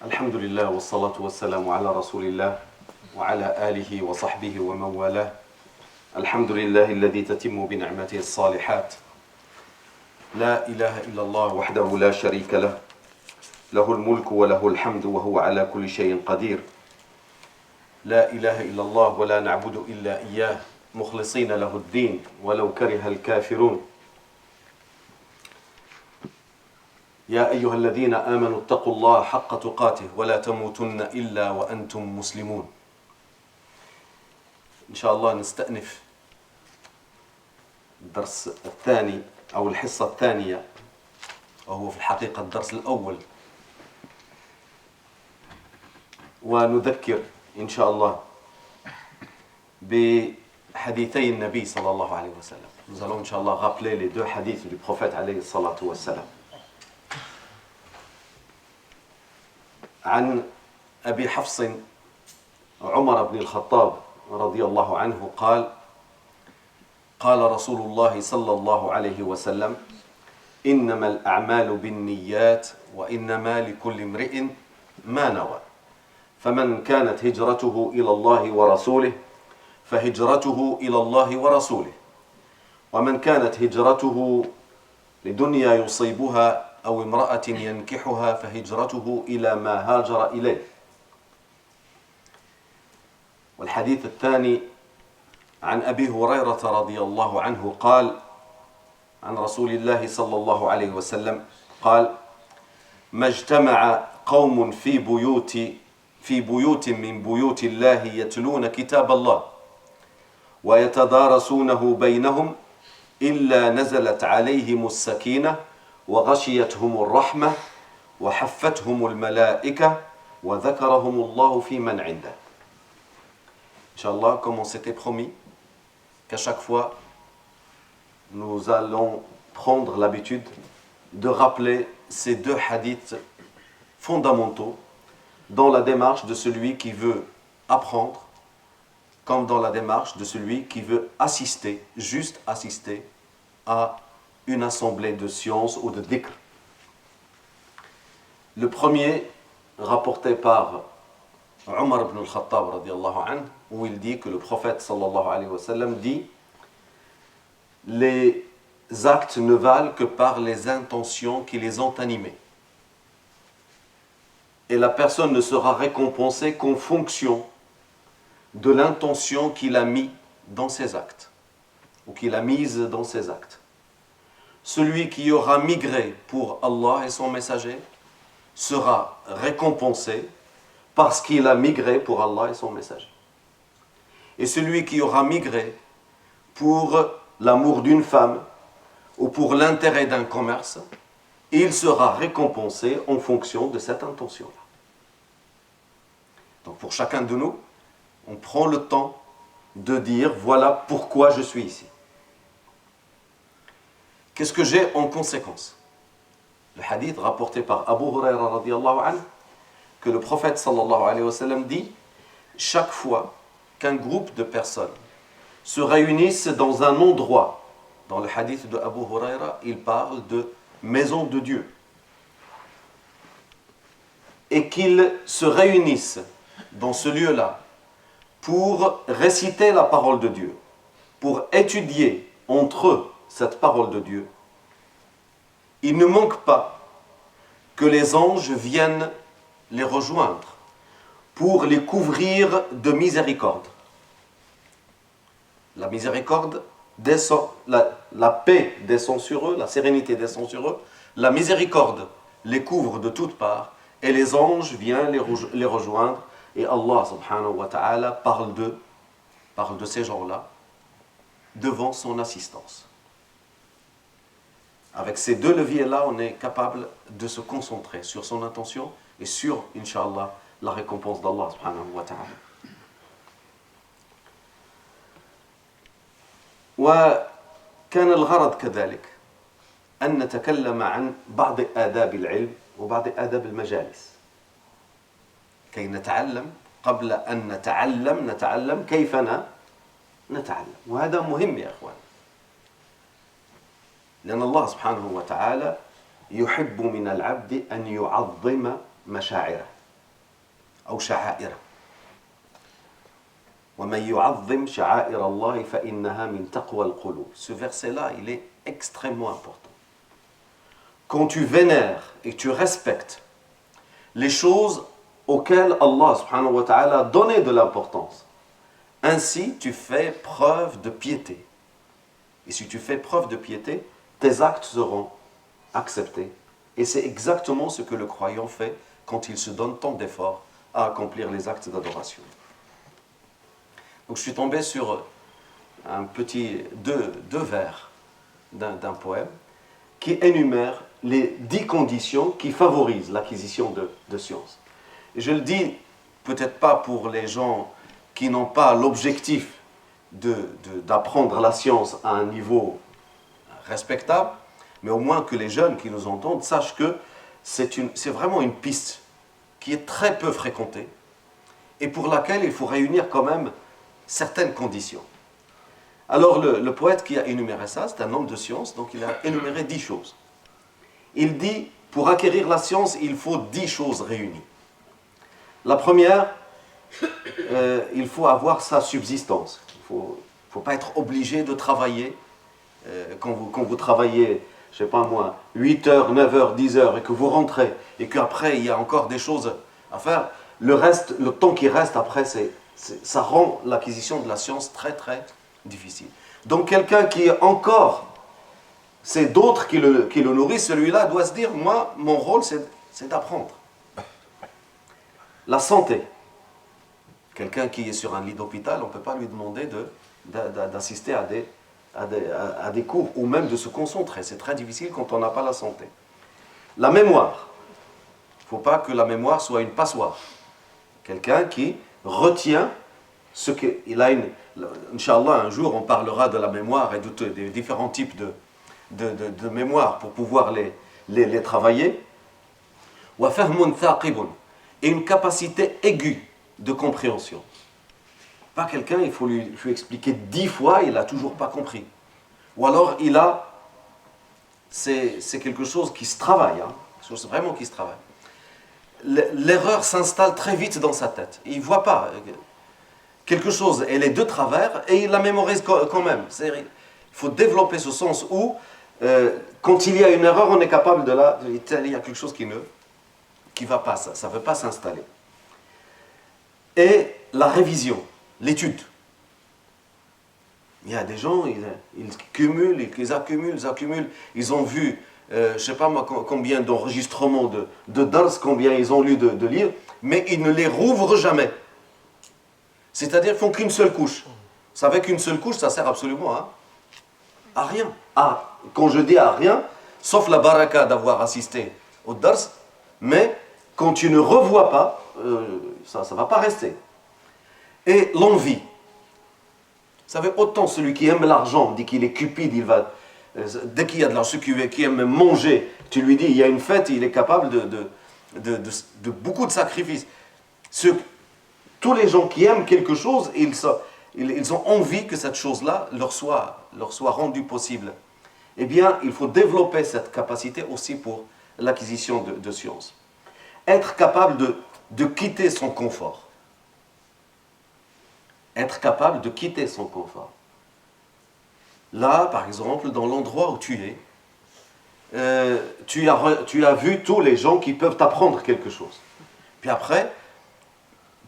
الحمد لله والصلاة والسلام على رسول الله وعلى آله وصحبه ومن والاه. الحمد لله الذي تتم بنعمته الصالحات. لا إله إلا الله وحده لا شريك له، له الملك وله الحمد وهو على كل شيء قدير. لا إله إلا الله ولا نعبد إلا إياه مخلصين له الدين ولو كره الكافرون. يا أيها الذين آمنوا اتقوا الله حق تقاته ولا تموتن إلا وأنتم مسلمون. إن شاء الله نستأنف الدرس الثاني أو الحصة الثانية، وهو في الحقيقة الدرس الأول، ونذكر إن شاء الله بحديثي النبي صلى الله عليه وسلم. Nous allons إن شاء الله rappeler les deux hadiths du prophète عليه الصلاة والسلام. عن أبي حفص عمر بن الخطاب رضي الله عنه قال: قال رسول الله صلى الله عليه وسلم: إنما الأعمال بالنيات وإنما لكل امرئ ما نوى، فمن كانت هجرته إلى الله ورسوله فهجرته إلى الله ورسوله، ومن كانت هجرته لدنيا يصيبها أو امرأة ينكحها فهجرته إلى ما هاجر إليه. والحديث الثاني عن أبي هريرة رضي الله عنه قال عن رسول الله صلى الله عليه وسلم قال: ما اجتمع قوم في بيوت من بيوت الله يتلون كتاب الله ويتدارسونه بينهم إلا نزلت عليهم السكينة وغشيتهم الرحمة وحفتهم الملائكة وذكرهم الله في من عنده. Inch'Allah, comme on s'était promis qu'à chaque fois nous allons prendre l'habitude de rappeler ces deux hadiths fondamentaux dans la démarche de celui qui veut apprendre, comme dans la démarche de celui qui veut assister, juste assister à une assemblée de sciences ou de dhikr. Le premier, rapporté par Omar ibn al-Khattab radiyallahu anhu, où il dit que le prophète sallallahu alayhi wa sallam dit: les actes ne valent que par les intentions qui les ont animés. Et la personne ne sera récompensée qu'en fonction de l'intention qu'il a mis dans ses actes, ou qu'il a mise dans ses actes. Celui qui aura migré pour Allah et son messager sera récompensé parce qu'il a migré pour Allah et son messager. Et celui qui aura migré pour l'amour d'une femme ou pour l'intérêt d'un commerce, il sera récompensé en fonction de cette intention-là. Donc pour chacun de nous, on prend le temps de dire: voilà pourquoi je suis ici. Qu'est-ce que j'ai en conséquence? Le hadith rapporté par Abu Hurayra radiyallahu anhu, que le prophète sallallahu alayhi wa sallam dit: chaque fois qu'un groupe de personnes se réunissent dans un endroit, dans le hadith de Abu Hurayra, il parle de maison de Dieu, et qu'ils se réunissent dans ce lieu-là pour réciter la parole de Dieu, pour étudier entre eux cette parole de Dieu, il ne manque pas que les anges viennent les rejoindre pour les couvrir de miséricorde. La miséricorde descend, la paix descend sur eux, la sérénité descend sur eux, la miséricorde les couvre de toutes parts, et les anges viennent les rejoindre, et Allah subhanahu wa ta'ala parle de ces gens-là devant son assistance. Avec ces deux leviers-là, on est capable de se concentrer sur son intention et sur, Inch'Allah, la récompense d'Allah subhanahu wa ta'ala. وكان الغرض كذلك أن نتكلم عن بعض آداب العلم وبعض آداب المجالس كي نتعلم قبل أن نتعلم كيف نتعلم. وهذا مهم يا أخوان، لأن الله سبحانه وتعالى يحب من العبد أن يعظم مشاعره. أو شعائر. وَمَنْ يُعَظِّمْ شَعَائِرَ اللَّهِ فَإِنَّهَا مِنْ تَقْوَى الْقُلُوبِ. Ce verset-là, il est extrêmement important. Quand tu vénères et tu respectes les choses auxquelles Allah subhanahu wa ta'ala a donné de l'importance, ainsi tu fais preuve de piété. Et si tu fais preuve de piété, tes actes seront acceptés. Et c'est exactement ce que le croyant fait quand il se donne tant d'efforts à accomplir les actes d'adoration. Donc je suis tombé sur un petit deux vers d'un poème qui énumère les 10 conditions qui favorisent l'acquisition de sciences. Et je le dis peut-être pas pour les gens qui n'ont pas l'objectif d'apprendre la science à un niveau respectable, mais au moins que les jeunes qui nous entendent sachent que c'est vraiment une piste qui est très peu fréquentée et pour laquelle il faut réunir quand même certaines conditions. Alors le poète qui a énuméré ça, c'est un homme de science, donc il a énuméré 10 choses. Il dit, pour acquérir la science, il faut 10 choses réunies. La première, il faut avoir sa subsistance. Il ne faut pas être obligé de travailler. Quand vous travaillez, je ne sais pas moi, 8 heures, 9 heures, 10 heures, et que vous rentrez, et qu'après il y a encore des choses à faire, le temps qui reste après, ça rend l'acquisition de la science très très difficile. Donc quelqu'un qui est encore, c'est d'autres qui le nourrissent, celui-là doit se dire, moi, mon rôle c'est d'apprendre. La santé. Quelqu'un qui est sur un lit d'hôpital, on ne peut pas lui demander d'assister à des cours, ou même de se concentrer. C'est très difficile quand on n'a pas la santé. La mémoire. Il ne faut pas que la mémoire soit une passoire. Quelqu'un qui retient ce qu'il a Inch'Allah, un jour, on parlera de la mémoire et des différents types de mémoire pour pouvoir les travailler. Wa fahmun thaqibun. Et une capacité aiguë de compréhension. Pas quelqu'un, il faut lui expliquer 10 fois, il n'a toujours pas compris. Ou alors, c'est quelque chose qui se travaille, hein, quelque chose vraiment qui se travaille. L'erreur s'installe très vite dans sa tête. Il ne voit pas quelque chose, elle est de travers et il la mémorise quand même. Il faut développer ce sens où, quand il y a une erreur, on est capable il y a quelque chose qui ne va pas, ça ne veut pas s'installer. Et la révision, l'étude. Il y a des gens, ils cumulent, ils accumulent. Ils ont vu, je ne sais pas moi, combien d'enregistrements de dars, combien ils ont lu de livres, mais ils ne les rouvrent jamais. C'est-à-dire qu'ils font qu'une seule couche. Vous savez qu'une seule couche, ça sert absolument à rien. Quand je dis à rien, sauf la baraka d'avoir assisté au dars, mais quand tu ne revois pas, ça ne va pas rester. Et l'envie. Vous savez, autant celui qui aime l'argent, dit qu'il est cupide, dès qu'il y a de l'argent, qui aime manger, tu lui dis, il y a une fête, il est capable de beaucoup de sacrifices. Tous les gens qui aiment quelque chose, ils ont envie que cette chose-là leur soit rendue possible. Eh bien, il faut développer cette capacité aussi pour l'acquisition de sciences. Être capable de quitter son confort. Être capable de quitter son confort. Là, par exemple, dans l'endroit où tu es, tu as vu tous les gens qui peuvent t'apprendre quelque chose. Puis après,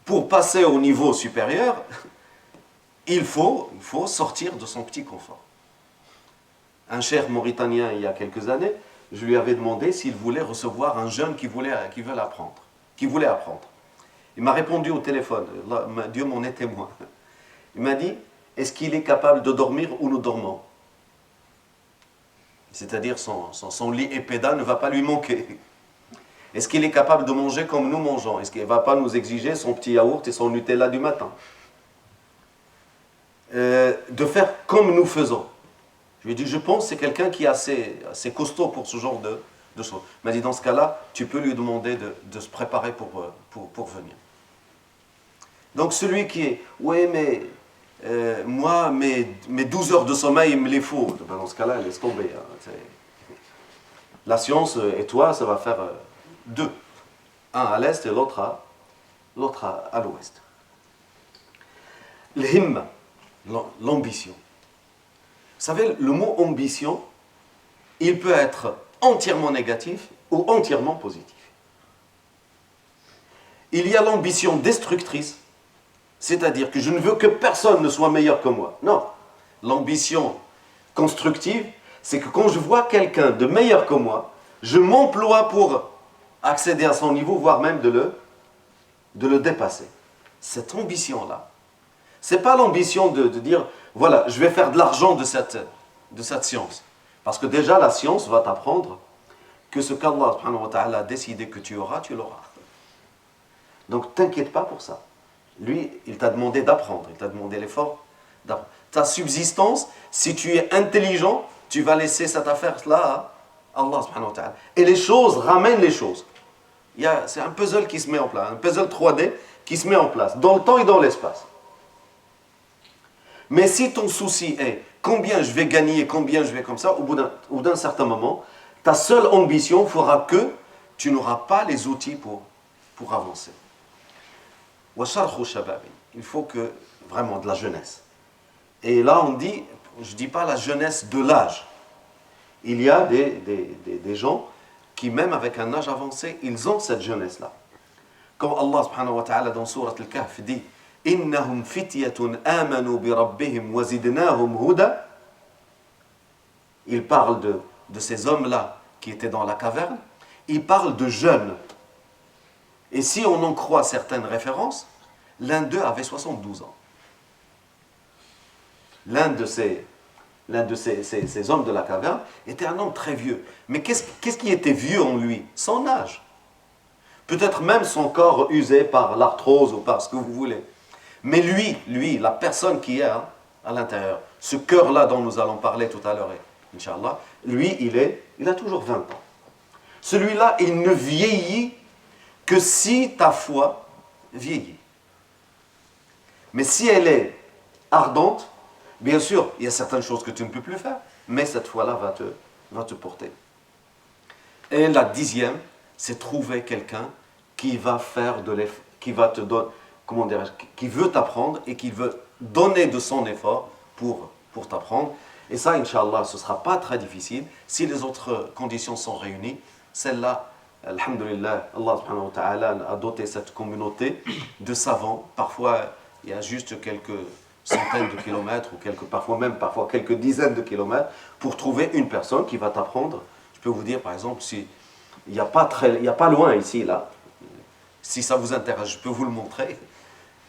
pour passer au niveau supérieur, il faut sortir de son petit confort. Un cher Mauritanien, il y a quelques années, je lui avais demandé s'il voulait recevoir un jeune qui voulait apprendre. Il m'a répondu au téléphone, Dieu m'en est témoin. Il m'a dit, est-ce qu'il est capable de dormir où nous dormons? C'est-à-dire son lit épéda ne va pas lui manquer. Est-ce qu'il est capable de manger comme nous mangeons? Est-ce qu'il ne va pas nous exiger son petit yaourt et son Nutella du matin? De faire comme nous faisons. Je lui ai dit, je pense que c'est quelqu'un qui est assez costaud pour ce genre de choses. Il m'a dit, dans ce cas-là, tu peux lui demander de se préparer pour venir. Donc celui qui est, oui, mais moi, mes 12 heures de sommeil, il me les faut. Dans ce cas-là, laisse tomber. Hein. La science et toi, ça va faire 2. Un à l'est et l'autre l'autre à l'ouest. L'himma, l'ambition. Vous savez, le mot ambition, il peut être entièrement négatif ou entièrement positif. Il y a l'ambition destructrice, c'est-à-dire que je ne veux que personne ne soit meilleur que moi. Non, l'ambition constructive, c'est que quand je vois quelqu'un de meilleur que moi, je m'emploie pour accéder à son niveau, voire même de le dépasser. Cette ambition-là, ce n'est pas l'ambition de dire, voilà, je vais faire de l'argent de cette science. Parce que déjà, la science va t'apprendre que ce qu'Allah subhanahu wa ta'ala a décidé que tu auras, tu l'auras. Donc, t'inquiète pas pour ça. Lui, il t'a demandé d'apprendre, il t'a demandé l'effort d'apprendre. Ta subsistance, si tu es intelligent, tu vas laisser cette affaire-là à Allah subhanahu wa ta'ala. Et les choses ramènent les choses. C'est un puzzle qui se met en place, un puzzle 3D qui se met en place, dans le temps et dans l'espace. Mais si ton souci est combien je vais gagner, combien je vais comme ça, au bout d'un certain moment, ta seule ambition fera que tu n'auras pas les outils pour avancer. Il faut que vraiment de la jeunesse. Et là on dit, je ne dis pas la jeunesse de l'âge. Il y a des gens qui même avec un âge avancé, ils ont cette jeunesse-là. Quand Allah subhanahu wa ta'ala dans Sourate Al-Kahf dit « Innahum fityatun amanu bi rabbihim wa zidnahum huda » il parle de ces hommes-là qui étaient dans la caverne, il parle de jeunes. Et si on en croit certaines références, l'un d'eux avait 72 ans. L'un de ces hommes de la caverne était un homme très vieux. Mais qu'est-ce qui était vieux en lui? Son âge. Peut-être même son corps usé par l'arthrose ou par ce que vous voulez. Mais lui, la personne qui est à l'intérieur, ce cœur-là dont nous allons parler tout à l'heure, Inch'Allah, lui, il a toujours 20 ans. Celui-là, il ne vieillit que si ta foi vieillit. Mais si elle est ardente, bien sûr, il y a certaines choses que tu ne peux plus faire, mais cette foi-là va te porter. Et la 10e, c'est trouver quelqu'un qui va faire de l'effort, qui va te donner, comment dirais-je, qui veut t'apprendre et qui veut donner de son effort pour t'apprendre. Et ça, Inch'Allah, ce ne sera pas très difficile si les autres conditions sont réunies. Celle-là, alhamdulillah, Allah subhanahu wa ta'ala a doté cette communauté de savants. Parfois, il y a juste quelques centaines de kilomètres ou parfois quelques dizaines de kilomètres pour trouver une personne qui va t'apprendre. Je peux vous dire, par exemple, si il n'y a pas loin ici, là, si ça vous intéresse, je peux vous le montrer.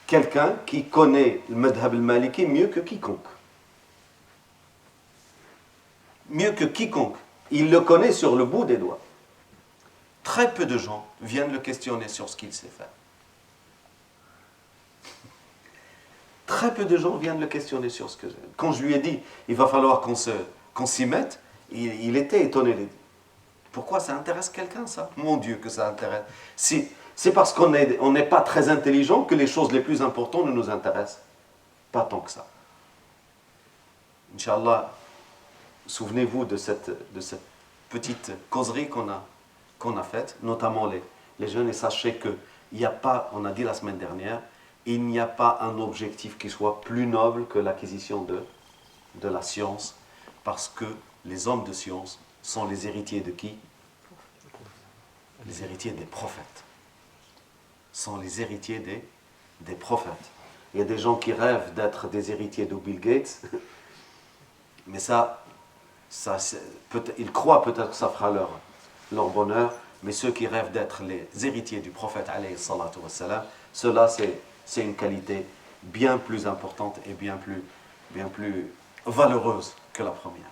Quelqu'un qui connaît le madhab al-maliki mieux que quiconque. Mieux que quiconque. Il le connaît sur le bout des doigts. Très peu de gens viennent le questionner sur ce qu'il sait faire. Très peu de gens viennent le questionner sur ce que... Quand je lui ai dit, il va falloir qu'on s'y mette, il était étonné. Pourquoi ça intéresse quelqu'un, ça? Mon Dieu, que ça intéresse. C'est parce qu'on n'est pas très intelligent que les choses les plus importantes ne nous intéressent pas tant que ça. Inch'Allah, souvenez-vous de cette petite causerie qu'on a faite, notamment les jeunes, et sachez qu'il n'y a pas, on a dit la semaine dernière, il n'y a pas un objectif qui soit plus noble que l'acquisition de la science, parce que les hommes de science sont les héritiers de qui? Les héritiers des prophètes. Sont les héritiers des prophètes. Il y a des gens qui rêvent d'être des héritiers de Bill Gates, mais ils croient peut-être que ça fera leur bonheur, mais ceux qui rêvent d'être les héritiers du prophète, alayhi salatu wassalam, cela c'est une qualité bien plus importante et bien plus valeureuse que la première.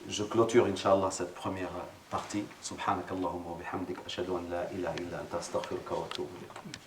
Je clôture, Inch'Allah, cette première partie. Subhanakallahumma wa bihamdik, ashhadu an la ilaha illa anta astaghfiruka wa atubu ilayk.